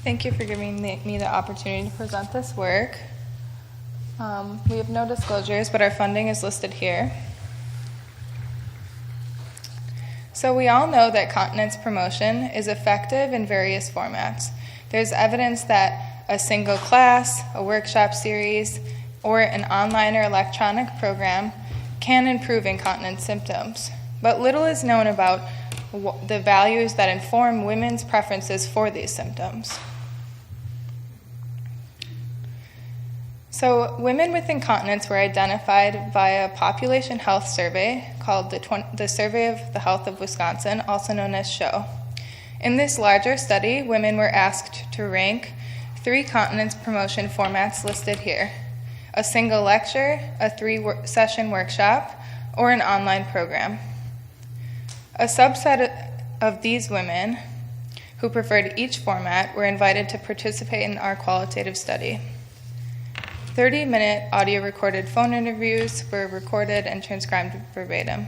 Thank you for giving me the opportunity to present this work. We have no disclosures, but our funding is listed here. So we all know that continence promotion is effective in various formats. There's evidence that a single class, a workshop series, or an online or electronic program can improve incontinence symptoms. But little is known about the values that inform women's preferences for these symptoms. So women with incontinence were identified via a population health survey called the Survey of the Health of Wisconsin, also known as SHOW. In this larger study, women were asked to rank 3 continence promotion formats listed here: a single lecture, a 3-session workshop, or an online program. A subset of these women who preferred each format were invited to participate in our qualitative study. 30-minute audio-recorded phone interviews were recorded and transcribed verbatim.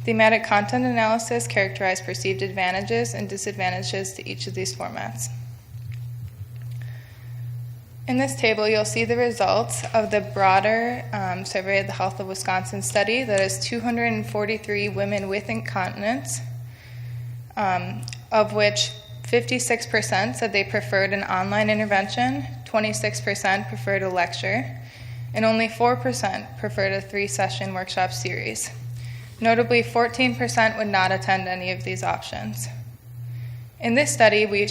Thematic content analysis characterized perceived advantages and disadvantages to each of these formats. In this table, you'll see the results of the broader Survey of the Health of Wisconsin study that is 243 women with incontinence, of which 56% said they preferred an online intervention, 26% preferred a lecture, and only 4% preferred a 3-session workshop series. Notably, 14% would not attend any of these options. In this study, we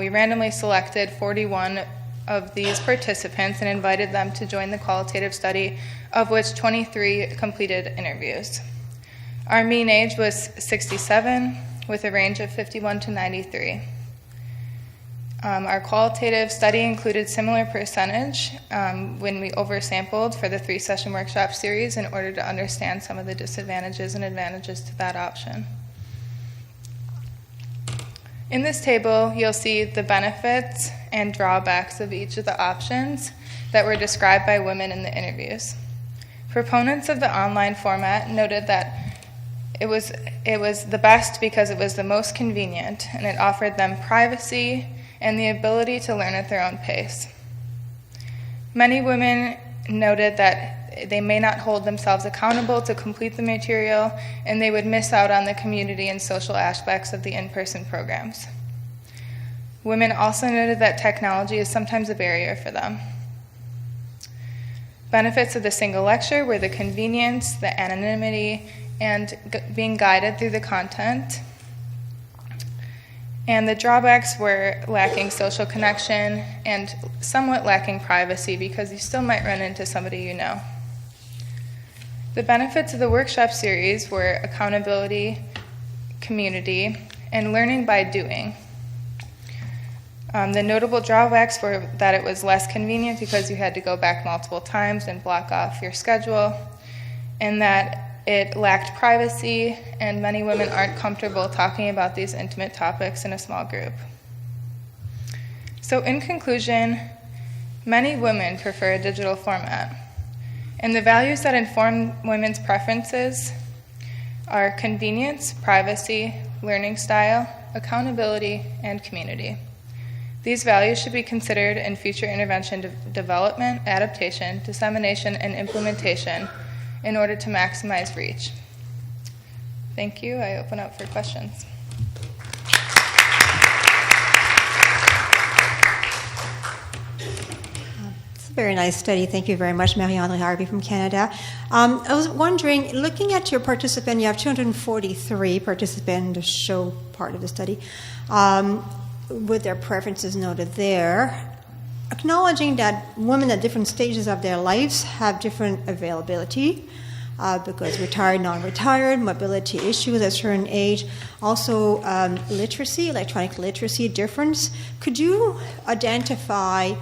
randomly selected 41 of these participants and invited them to join the qualitative study, of which 23 completed interviews. Our mean age was 67, with a range of 51 to 93. Our qualitative study included similar percentage when we oversampled for the 3-session workshop series in order to understand some of the disadvantages and advantages to that option. In this table, you'll see the benefits and drawbacks of each of the options that were described by women in the interviews. Proponents of the online format noted that it was the best because it was the most convenient and it offered them privacy and the ability to learn at their own pace. Many women noted that they may not hold themselves accountable to complete the material and they would miss out on the community and social aspects of the in-person programs. Women also noted that technology is sometimes a barrier for them. Benefits of the single lecture were the convenience, the anonymity, and being guided through the content. And the drawbacks were lacking social connection and somewhat lacking privacy because you still might run into somebody you know. The benefits of the workshop series were accountability, community, and learning by doing. The notable drawbacks were that it was less convenient because you had to go back multiple times and block off your schedule, and that it lacked privacy, and many women aren't comfortable talking about these intimate topics in a small group. So in conclusion, many women prefer a digital format, and the values that inform women's preferences are convenience, privacy, learning style, accountability, and community. These values should be considered in future intervention development, adaptation, dissemination, and implementation in order to maximize reach. Thank you. I open up for questions. It's a very nice study. Thank you very much, Marie-André Harvey from Canada. I was wondering, looking at your participant, you have 243 participants in the show part of the study, with their preferences noted there. Acknowledging that women at different stages of their lives have different availability, because retired, non-retired, mobility issues at a certain age, also literacy, electronic literacy difference. Could you identify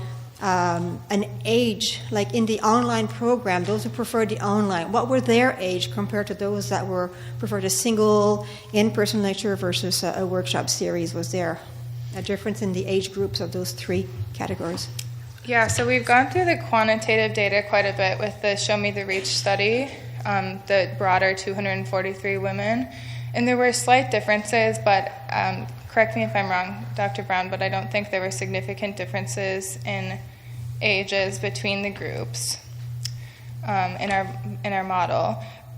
an age, like in the online program, those who preferred the online, what were their age compared to those that preferred a single in-person lecture versus a workshop series? Was there a difference in the age groups of those 3 categories? Yeah, so we've gone through the quantitative data quite a bit with the Show Me the Reach study, the broader 243 women, And there were slight differences, but correct me if I'm wrong, Dr. Brown, but I don't think there were significant differences in ages between the groups in our model.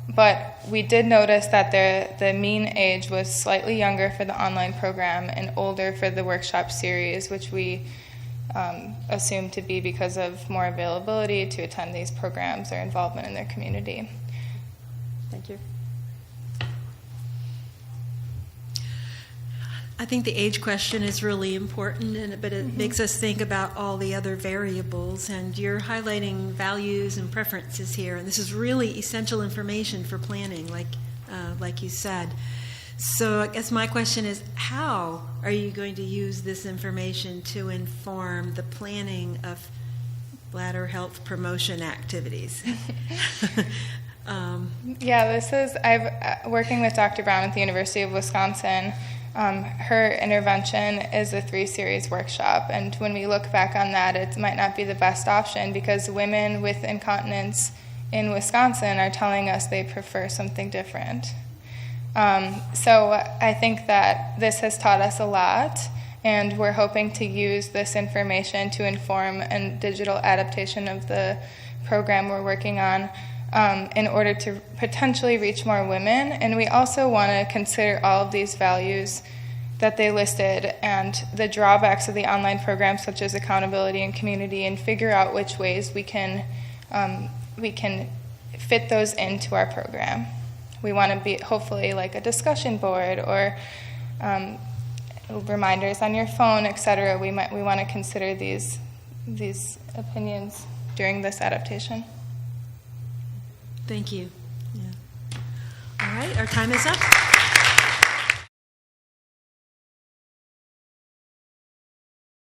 But we did notice that the mean age was slightly younger for the online program and older for the workshop series, which we assumed to be because of more availability to attend these programs or involvement in their community. Thank you. I think the age question is really important, but it makes us think about all the other variables, and you're highlighting values and preferences here, and this is really essential information for planning, like you said. So I guess my question is, how are you going to use this information to inform the planning of bladder health promotion activities? I'm working with Dr. Brown at the University of Wisconsin. Her intervention is a 3-series workshop, and when we look back on that, it might not be the best option because women with incontinence in Wisconsin are telling us they prefer something different. So I think that this has taught us a lot, and we're hoping to use this information to inform a digital adaptation of the program we're working on in order to potentially reach more women. And we also want to consider all of these values that they listed and the drawbacks of the online program, such as accountability and community, and figure out which ways we can fit those into our program. We want to be hopefully like a discussion board or reminders on your phone, etc. We want to consider these opinions during this adaptation. Thank you. Yeah. All right, our time is up.